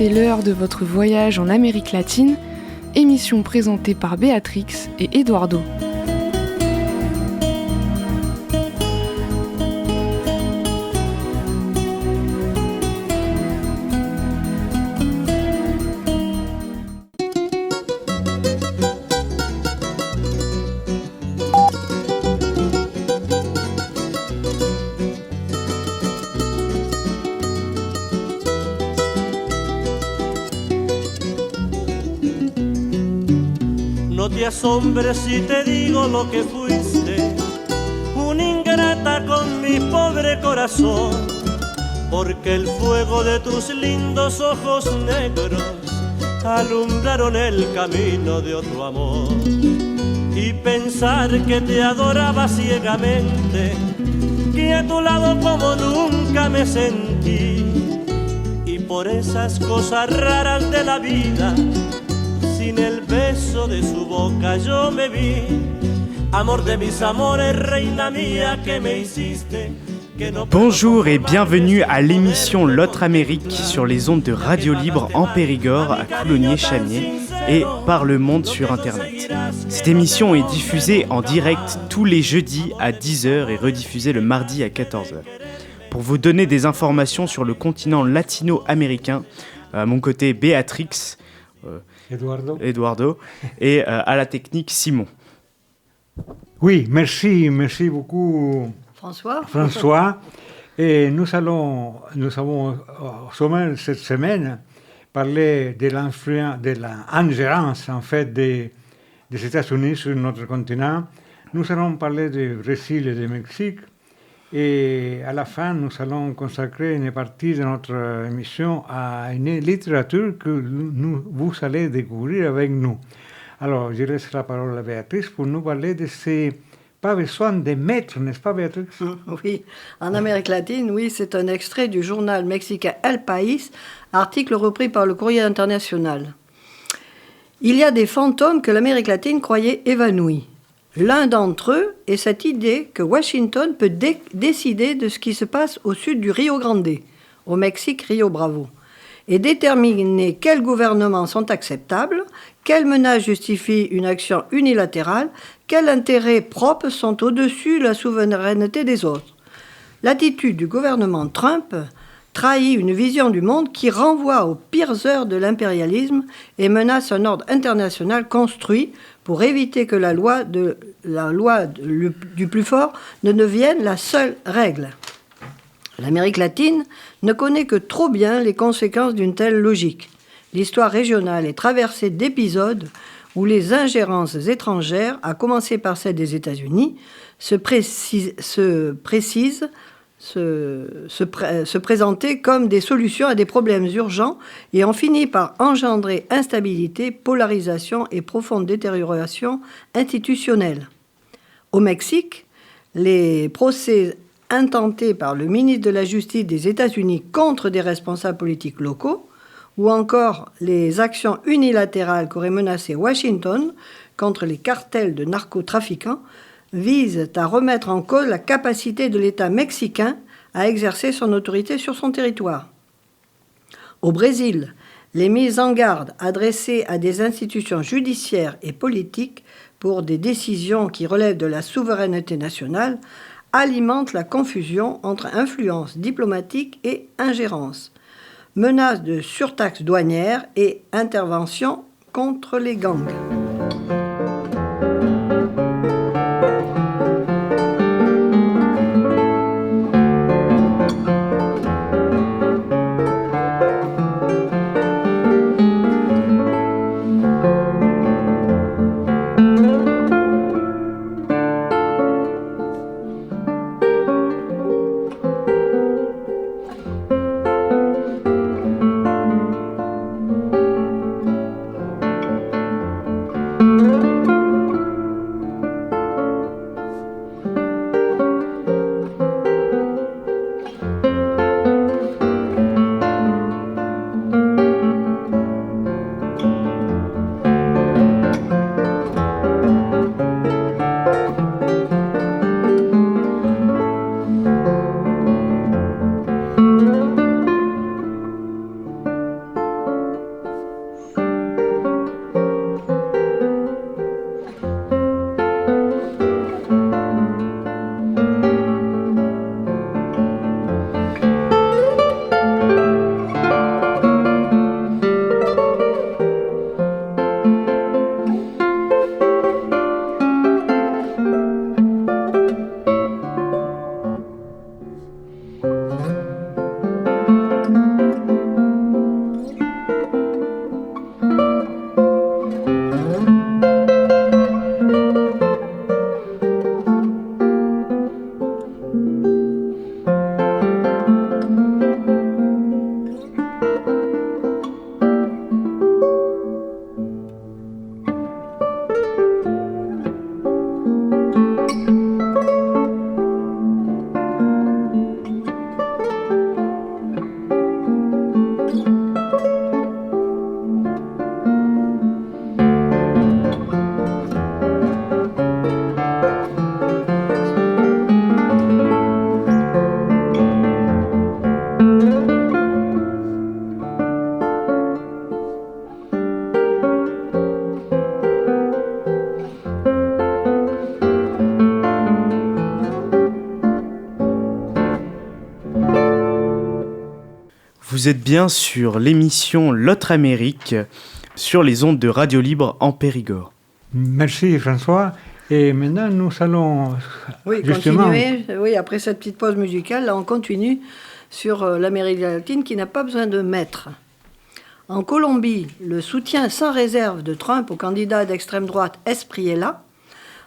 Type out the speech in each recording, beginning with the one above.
c'est l'heure de votre voyage en Amérique latine, émission présentée par Béatrix et Eduardo. No te asombres si te digo lo que fuiste, una ingrata con mi pobre corazón, porque el fuego de tus lindos ojos negros alumbraron el camino de otro amor. Y pensar que te adoraba ciegamente, que a tu lado como nunca me sentí, y por esas cosas raras de la vida, sin el beso de su boca yo me vi. Amor de mis amores, reina mía, que me hiciste. Bonjour et bienvenue à l'émission L'Autre Amérique sur les ondes de Radio Libre en Périgord, à Coulommiers-Chamiers et par le monde sur Internet. Cette émission est diffusée en direct tous les jeudis à 10h et rediffusée le mardi à 14h. Pour vous donner des informations sur le continent latino-américain, à mon côté Béatrix, Eduardo et à la technique Simon. Oui, merci beaucoup François. Et nous avons au sommet cette semaine parler de l'influence, de l'ingérence en fait des États-Unis sur notre continent. Nous allons parler du Brésil et du Mexique. Et à la fin, nous allons consacrer une partie de notre émission à une littérature que vous allez découvrir avec nous. Alors, je laisse la parole à Béatrice pour nous parler de ces pas besoin de maîtres, n'est-ce pas, Béatrice? Oui, en Amérique latine, oui, c'est un extrait du journal mexicain El País, article repris par le Courrier international. Il y a des fantômes que l'Amérique latine croyait évanouis. L'un d'entre eux est cette idée que Washington peut décider de ce qui se passe au sud du Rio Grande, au Mexique, Rio Bravo, et déterminer quels gouvernements sont acceptables, quelles menaces justifient une action unilatérale, quels intérêts propres sont au-dessus de la souveraineté des autres. L'attitude du gouvernement Trump trahit une vision du monde qui renvoie aux pires heures de l'impérialisme et menace un ordre international construit pour éviter que la loi du plus fort ne devienne la seule règle. L'Amérique latine ne connaît que trop bien les conséquences d'une telle logique. L'histoire régionale est traversée d'épisodes où les ingérences étrangères, à commencer par celle des États-Unis, se présentaient comme des solutions à des problèmes urgents et ont fini par engendrer instabilité, polarisation et profonde détérioration institutionnelle. Au Mexique, les procès intentés par le ministre de la Justice des États-Unis contre des responsables politiques locaux, ou encore les actions unilatérales qu'aurait menacé Washington contre les cartels de narcotrafiquants, visent à remettre en cause la capacité de l'État mexicain à exercer son autorité sur son territoire. Au Brésil, les mises en garde adressées à des institutions judiciaires et politiques pour des décisions qui relèvent de la souveraineté nationale alimentent la confusion entre influence diplomatique et ingérence, menaces de surtaxes douanières et intervention contre les gangs. Vous êtes bien sur l'émission L'autre Amérique sur les ondes de Radio Libre en Périgord. Merci François. Et maintenant, nous allons continuer. Oui, après cette petite pause musicale, là, on continue sur l'Amérique latine qui n'a pas besoin de maître. En Colombie, le soutien sans réserve de Trump au candidat d'extrême droite Espriella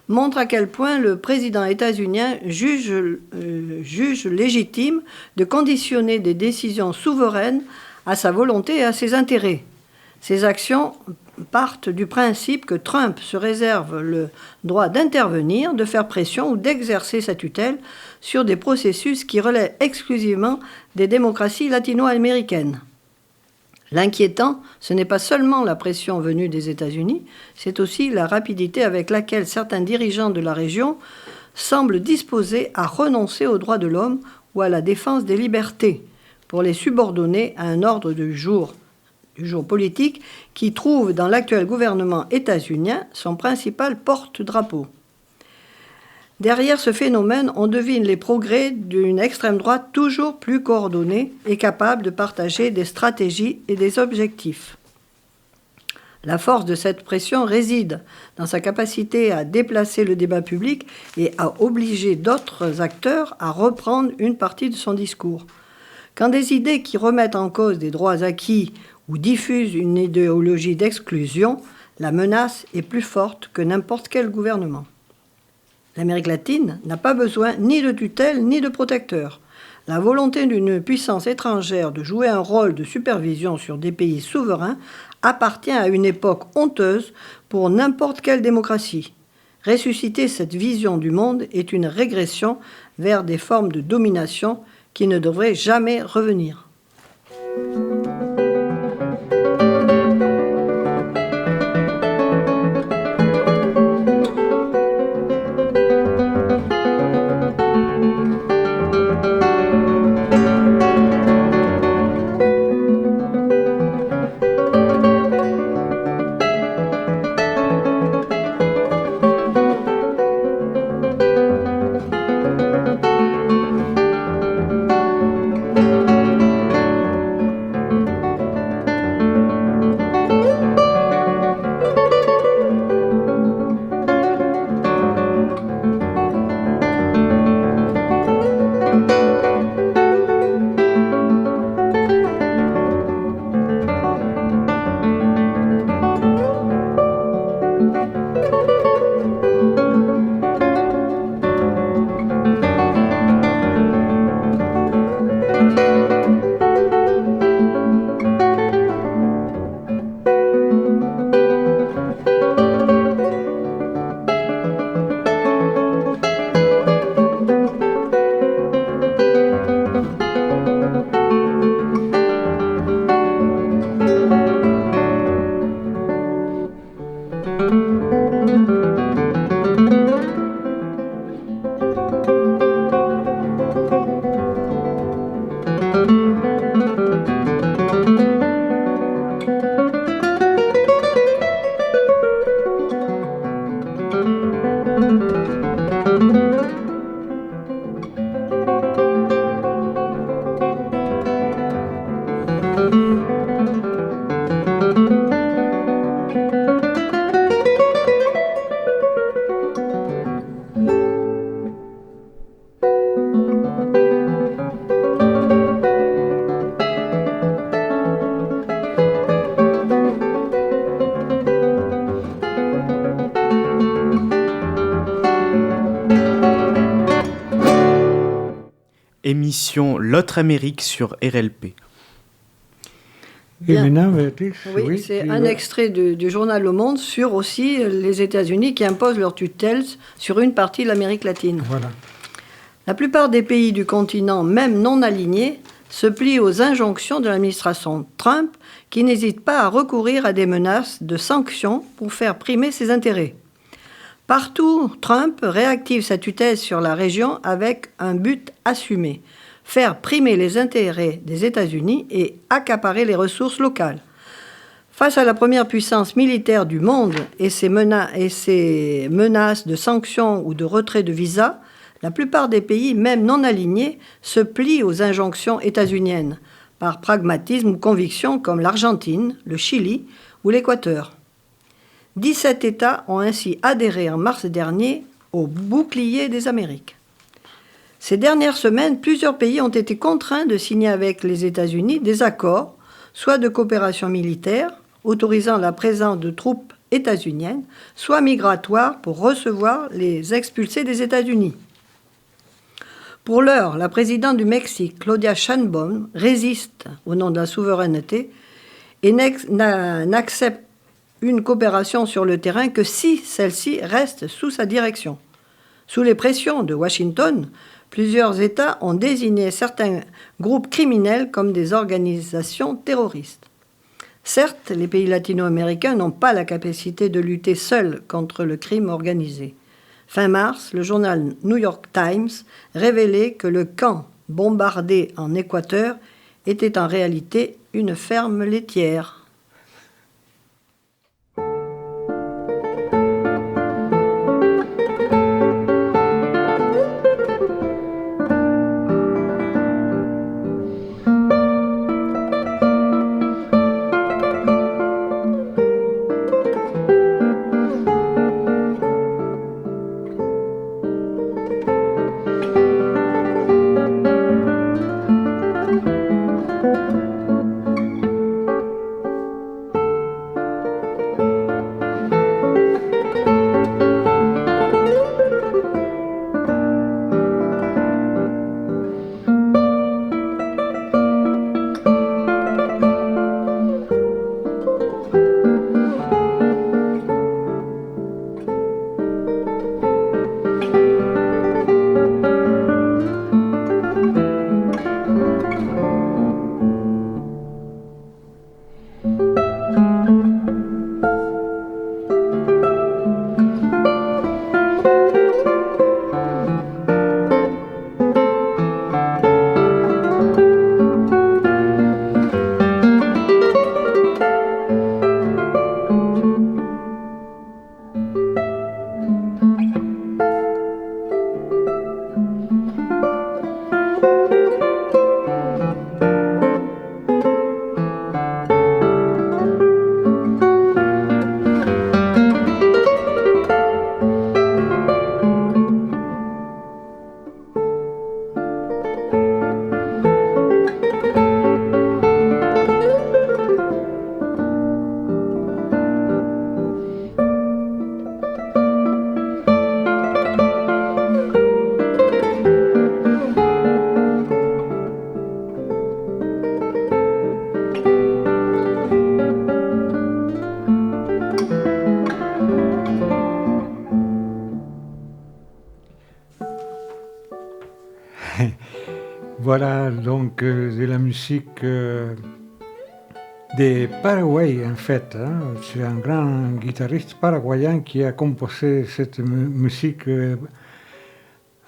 montre à quel point le président états-unien juge légitime de conditionner des décisions souveraines à sa volonté et à ses intérêts. Ces actions partent du principe que Trump se réserve le droit d'intervenir, de faire pression ou d'exercer sa tutelle sur des processus qui relèvent exclusivement des démocraties latino-américaines. L'inquiétant, ce n'est pas seulement la pression venue des États-Unis, c'est aussi la rapidité avec laquelle certains dirigeants de la région semblent disposés à renoncer aux droits de l'homme ou à la défense des libertés pour les subordonner à un ordre du jour politique qui trouve dans l'actuel gouvernement états-unien son principal porte-drapeau. Derrière ce phénomène, on devine les progrès d'une extrême droite toujours plus coordonnée et capable de partager des stratégies et des objectifs. La force de cette pression réside dans sa capacité à déplacer le débat public et à obliger d'autres acteurs à reprendre une partie de son discours. Quand des idées qui remettent en cause des droits acquis ou diffusent une idéologie d'exclusion, la menace est plus forte que n'importe quel gouvernement. L'Amérique latine n'a pas besoin ni de tutelle ni de protecteur. La volonté d'une puissance étrangère de jouer un rôle de supervision sur des pays souverains appartient à une époque honteuse pour n'importe quelle démocratie. Ressusciter cette vision du monde est une régression vers des formes de domination qui ne devraient jamais revenir. Émission L'autre Amérique sur RLP. Et maintenant, Béatrice, oui, c'est un extrait du journal Le Monde sur aussi les États-Unis qui imposent leur tutelle sur une partie de l'Amérique latine. Voilà. La plupart des pays du continent, même non alignés, se plient aux injonctions de l'administration Trump qui n'hésite pas à recourir à des menaces de sanctions pour faire primer ses intérêts. Partout, Trump réactive sa tutelle sur la région avec un but assumé, faire primer les intérêts des États-Unis et accaparer les ressources locales. Face à la première puissance militaire du monde et ses menaces de sanctions ou de retrait de visas, la plupart des pays, même non alignés, se plient aux injonctions états-uniennes. par pragmatisme ou conviction, comme l'Argentine, le Chili ou l'Équateur. 17 États ont ainsi adhéré en mars dernier au bouclier des Amériques. Ces dernières semaines, plusieurs pays ont été contraints de signer avec les États-Unis des accords, soit de coopération militaire, autorisant la présence de troupes états-uniennes, soit migratoires pour recevoir les expulsés des États-Unis. Pour l'heure, la présidente du Mexique, Claudia Sheinbaum, résiste au nom de la souveraineté et n'accepte une coopération sur le terrain que si celle-ci reste sous sa direction. Sous les pressions de Washington, plusieurs États ont désigné certains groupes criminels comme des organisations terroristes. Certes, les pays latino-américains n'ont pas la capacité de lutter seuls contre le crime organisé. Fin mars, le journal New York Times révélait que le camp bombardé en Équateur était en réalité une ferme laitière. Voilà donc de la musique de Paraguay en fait. C'est un grand guitariste paraguayen qui a composé cette musique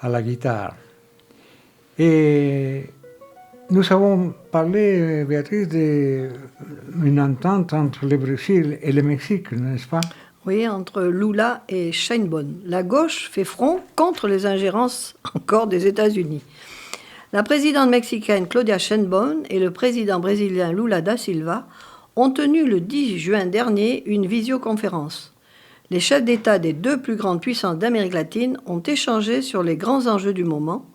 à la guitare. Et nous avons parlé, Béatrice, d'une entente entre le Brésil et le Mexique, n'est-ce pas? Oui, entre Lula et Sheinbaum. La gauche fait front contre les ingérences encore des États-Unis. La présidente mexicaine Claudia Sheinbaum et le président brésilien Lula da Silva ont tenu le 10 juin dernier une visioconférence. Les chefs d'État des deux plus grandes puissances d'Amérique latine ont échangé sur les grands enjeux du moment,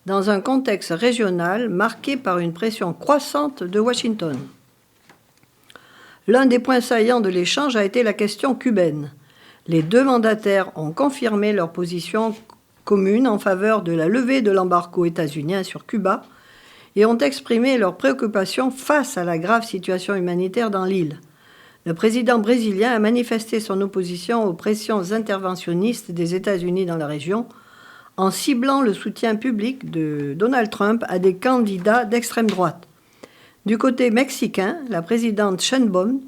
dans un contexte régional marqué par une pression croissante de Washington. L'un des points saillants de l'échange a été la question cubaine. Les deux mandataires ont confirmé leur position commune en faveur de la levée de l'embargo états-unien sur Cuba et ont exprimé leurs préoccupations face à la grave situation humanitaire dans l'île. Le président brésilien a manifesté son opposition aux pressions interventionnistes des États-Unis dans la région en ciblant le soutien public de Donald Trump à des candidats d'extrême droite. Du côté mexicain, la présidente Sheinbaum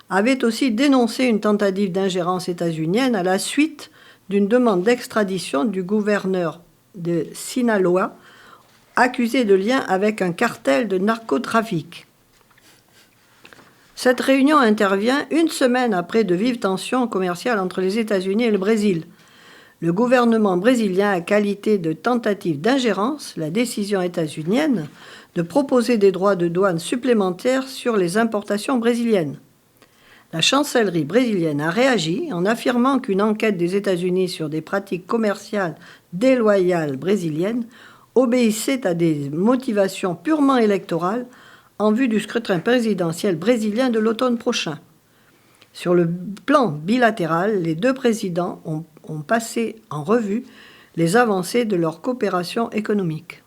avait aussi dénoncé une tentative d'ingérence états-unienne à la suite d'une demande d'extradition du gouverneur de Sinaloa, accusé de lien avec un cartel de narcotrafic. Cette réunion intervient une semaine après de vives tensions commerciales entre les États-Unis et le Brésil. Le gouvernement brésilien a qualifié de tentative d'ingérence la décision états-unienne de proposer des droits de douane supplémentaires sur les importations brésiliennes. La chancellerie brésilienne a réagi en affirmant qu'une enquête des États-Unis sur des pratiques commerciales déloyales brésiliennes obéissait à des motivations purement électorales en vue du scrutin présidentiel brésilien de l'automne prochain. Sur le plan bilatéral, les deux présidents ont passé en revue les avancées de leur coopération économique.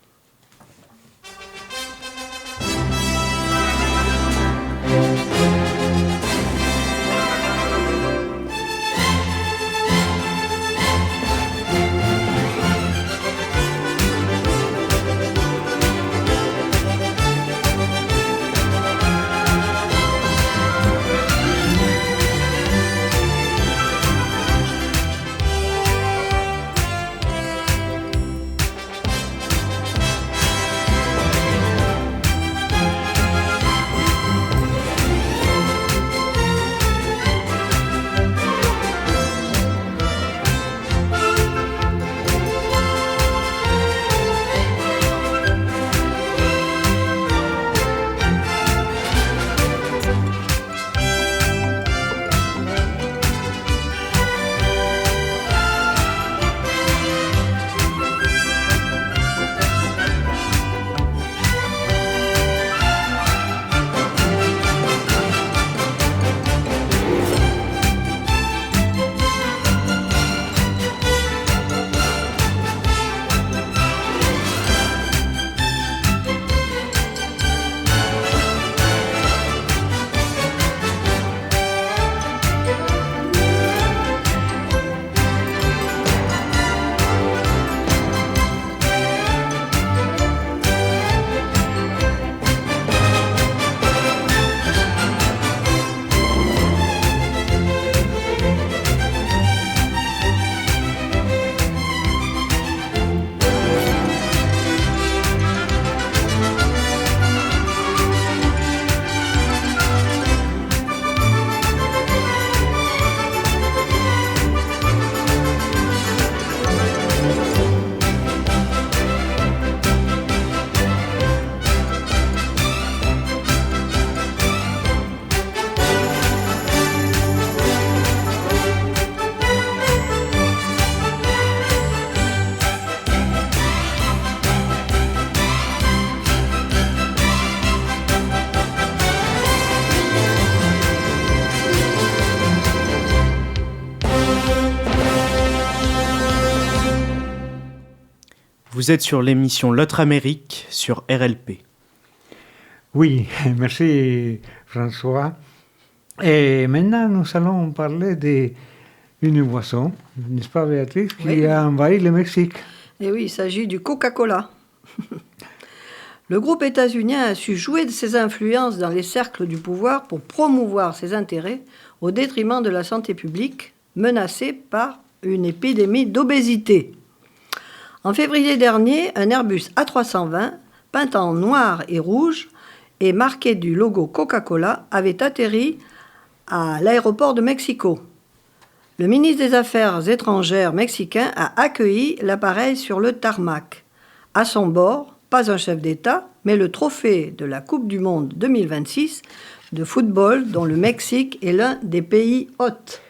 Vous êtes sur l'émission L'autre Amérique sur RLP. Oui, merci François. Et maintenant, nous allons parler d'une boisson, n'est-ce pas Béatrice, qui a envahi le Mexique. Et oui, il s'agit du Coca-Cola. Le groupe états-unien a su jouer de ses influences dans les cercles du pouvoir pour promouvoir ses intérêts au détriment de la santé publique, menacée par une épidémie d'obésité. En février dernier, un Airbus A320, peint en noir et rouge et marqué du logo Coca-Cola, avait atterri à l'aéroport de Mexico. Le ministre des Affaires étrangères mexicain a accueilli l'appareil sur le tarmac. À son bord, pas un chef d'État, mais le trophée de la Coupe du Monde 2026 de football dont le Mexique est l'un des pays hôtes.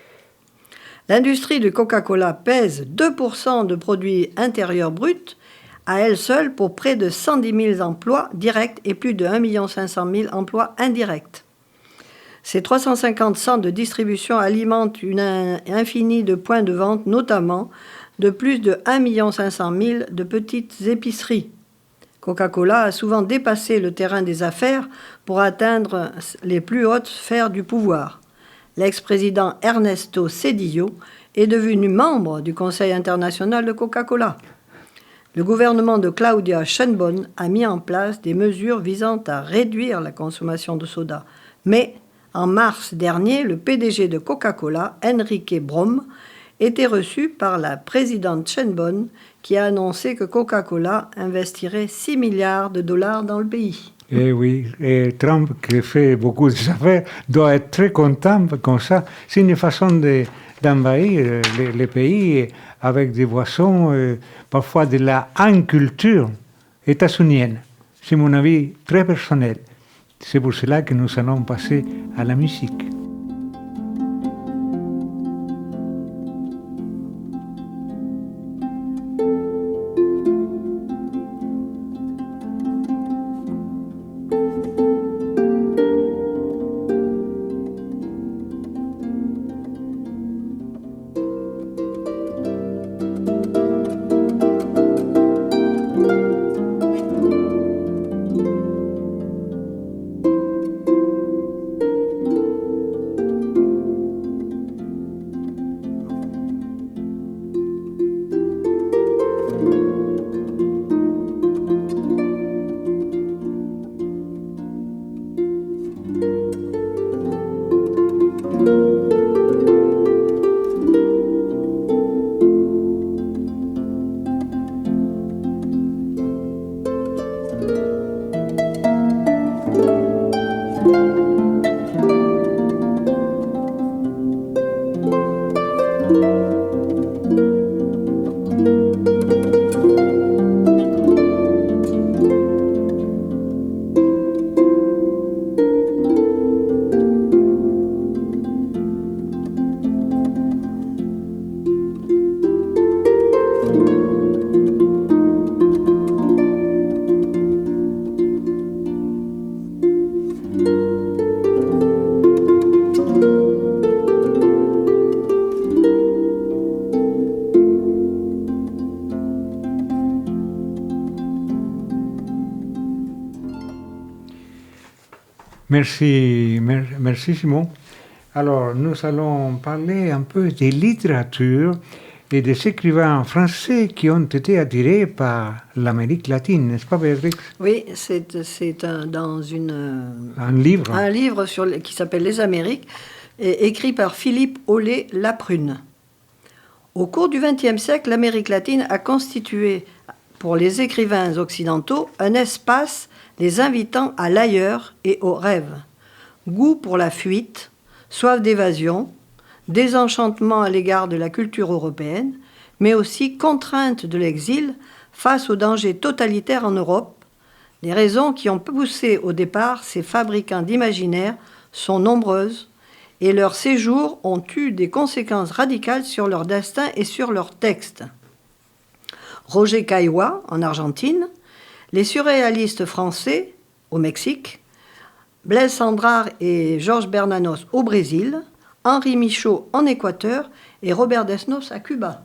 L'industrie de Coca-Cola pèse 2% de produits intérieurs bruts à elle seule pour près de 110 000 emplois directs et plus de 1 500 000 emplois indirects. Ces 350 centres de distribution alimentent une infinie de points de vente, notamment de plus de 1 500 000 de petites épiceries. Coca-Cola a souvent dépassé le terrain des affaires pour atteindre les plus hautes sphères du pouvoir. L'ex-président Ernesto Zedillo est devenu membre du Conseil international de Coca-Cola. Le gouvernement de Claudia Sheinbaum a mis en place des mesures visant à réduire la consommation de soda. Mais en mars dernier, le PDG de Coca-Cola, Enrique Brom, était reçu par la présidente Sheinbaum qui a annoncé que Coca-Cola investirait 6 milliards de dollars dans le pays. Et oui, et Trump, qui fait beaucoup d'affaires, doit être très content comme ça. C'est une façon d'envahir les pays avec des boissons, parfois de la culture états-unienne. c'est mon avis très personnel. C'est pour cela que nous allons passer à la musique. Merci Simon. Alors, nous allons parler un peu de littérature et des écrivains français qui ont été attirés par l'Amérique latine, n'est-ce pas, Béatrix? Oui, c'est un livre qui s'appelle Les Amériques, écrit par Philippe Aulet-Laprune. Au cours du XXe siècle, l'Amérique latine a constitué pour les écrivains occidentaux un espace les invitant à l'ailleurs et au rêve. Goût pour la fuite, soif d'évasion, désenchantement à l'égard de la culture européenne, mais aussi contrainte de l'exil face aux dangers totalitaires en Europe. Les raisons qui ont poussé au départ ces fabricants d'imaginaire sont nombreuses et leurs séjours ont eu des conséquences radicales sur leur destin et sur leurs textes. Roger Caillois, en Argentine, les surréalistes français, au Mexique, Blaise Cendrars et Georges Bernanos au Brésil, Henri Michaud en Équateur et Robert Desnos à Cuba.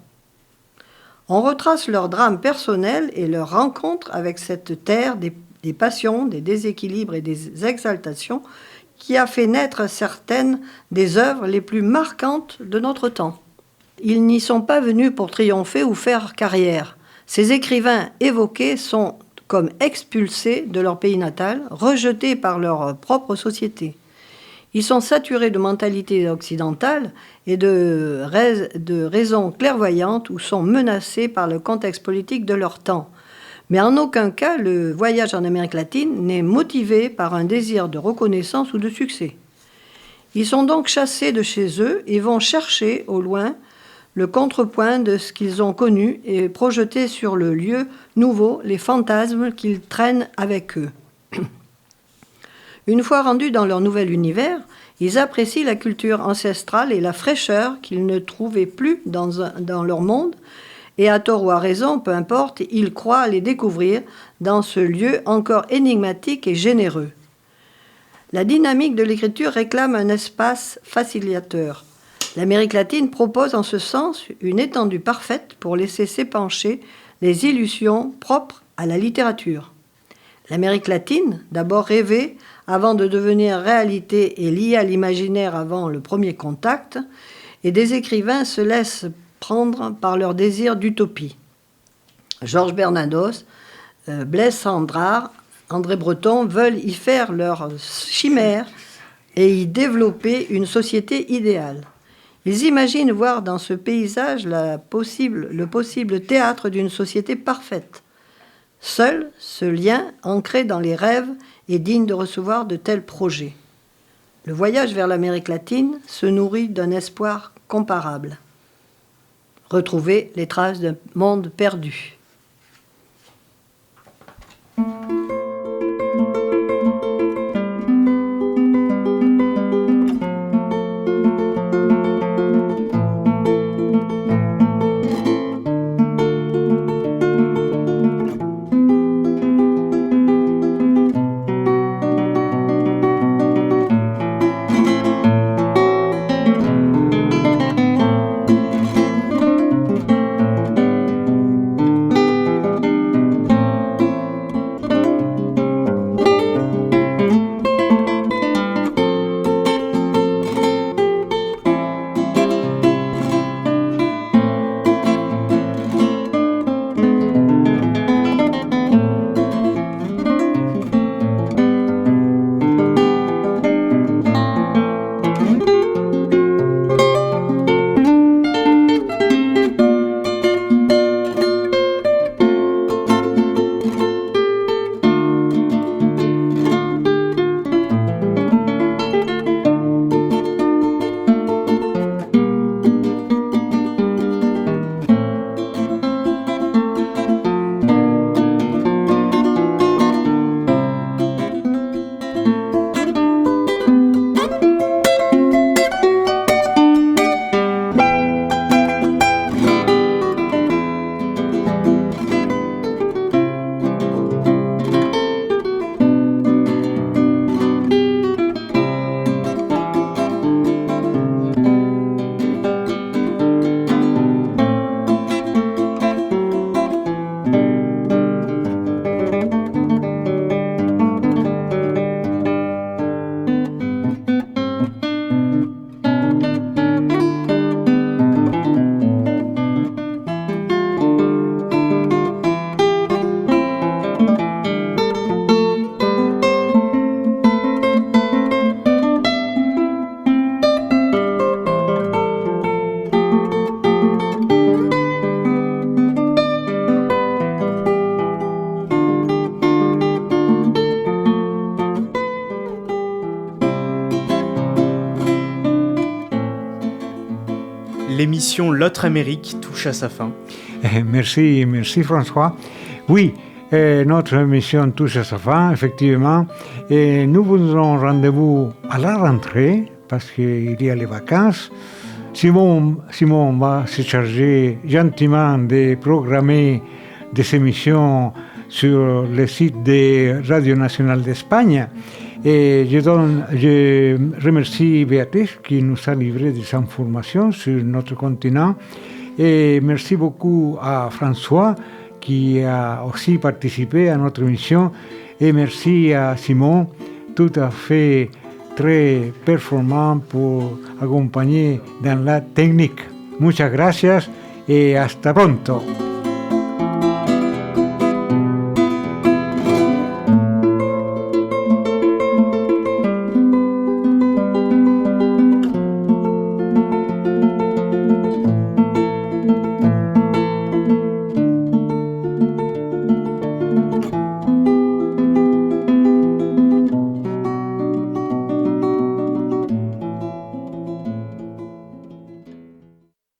On retrace leurs drames personnels et leurs rencontres avec cette terre des passions, des déséquilibres et des exaltations qui a fait naître certaines des œuvres les plus marquantes de notre temps. Ils n'y sont pas venus pour triompher ou faire carrière. Ces écrivains évoqués sont comme expulsés de leur pays natal, rejetés par leur propre société. Ils sont saturés de mentalité occidentale et de raisons clairvoyantes ou sont menacés par le contexte politique de leur temps. Mais en aucun cas, le voyage en Amérique latine n'est motivé par un désir de reconnaissance ou de succès. Ils sont donc chassés de chez eux et vont chercher au loin le contrepoint de ce qu'ils ont connu et projeter sur le lieu nouveau les fantasmes qu'ils traînent avec eux. Une fois rendus dans leur nouvel univers, ils apprécient la culture ancestrale et la fraîcheur qu'ils ne trouvaient plus dans leur monde, et à tort ou à raison, peu importe, ils croient les découvrir dans ce lieu encore énigmatique et généreux. La dynamique de l'écriture réclame un espace facilitateur. L'Amérique latine propose en ce sens une étendue parfaite pour laisser s'épancher les illusions propres à la littérature. L'Amérique latine, d'abord rêvée avant de devenir réalité et liée à l'imaginaire avant le premier contact, et des écrivains se laissent prendre par leur désir d'utopie. Georges Bernanos, Blaise Cendrars, André Breton veulent y faire leur chimère et y développer une société idéale. Ils imaginent voir dans ce paysage le possible théâtre d'une société parfaite. Seul ce lien, ancré dans les rêves, est digne de recevoir de tels projets. Le voyage vers l'Amérique latine se nourrit d'un espoir comparable. Retrouver les traces d'un monde perdu. l'émission L'autre Amérique touche à sa fin. Merci François. Oui, notre émission touche à sa fin, effectivement. Et nous vous donnons rendez-vous à la rentrée, parce qu'il y a les vacances. Simon va se charger gentiment de programmer des émissions sur le site de Radio Nationale d'Espagne. Et je remercie Béatrice qui nous a livré des informations sur notre continent. Et merci beaucoup à François qui a aussi participé à notre émission. Et merci à Simon, tout à fait très performant pour accompagner dans la technique. Muchas gracias y hasta pronto.